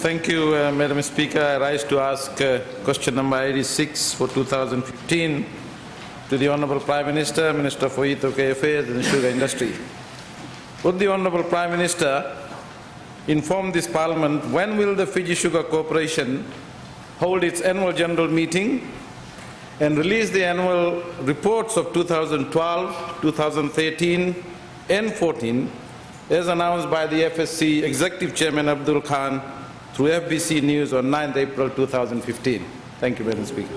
Thank you, Madam Speaker. I rise to ask question number 86 for 2015 to the Honourable Prime Minister, Minister for Voreqe Affairs and the Sugar Industry. Would the Honourable Prime Minister inform this Parliament when will the Fiji Sugar Corporation hold its annual general meeting and release the annual reports of 2012, 2013 and 14 as announced by the FSC Executive Chairman Abdul Khan through FBC News on 9th April 2015. Thank you, Madam Speaker.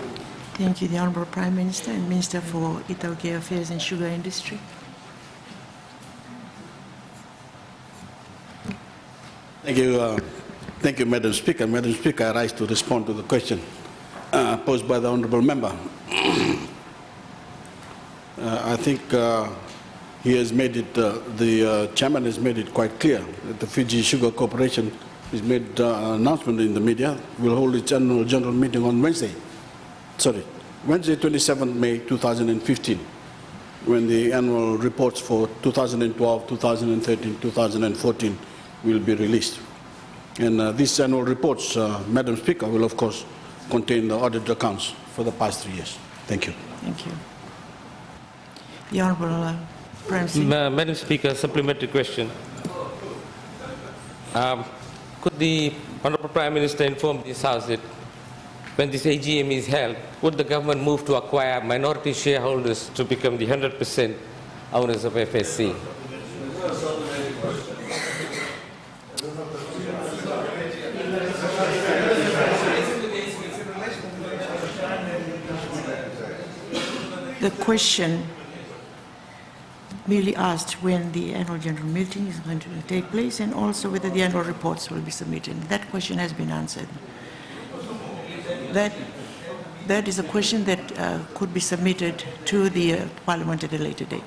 Thank you, the Honourable Prime Minister and Minister for Voreqe Affairs and Sugar Industry. Thank you, Madam Speaker. Madam Speaker, I rise to respond to the question posed by the Honourable Member. I think he has made it, the Chairman has made it quite clear that the Fiji Sugar Corporation has made an announcement in the media, will hold its annual general meeting on Wednesday 27 May 2015, when the annual reports for 2012, 2013, 2014 will be released. And these annual reports, Madam Speaker, will of course contain the audit accounts for the past 3 years. Thank you. Thank you. The Honourable Prime Minister. Madam Speaker, supplementary question. Could the Honourable Prime Minister inform this House that when this AGM is held, would the government move to acquire minority shareholders to become the 100% owners of FSC? The question merely asked when the annual general meeting is going to take place and also whether the annual reports will be submitted. That question has been answered. That is a question that could be submitted to the Parliament at a later date.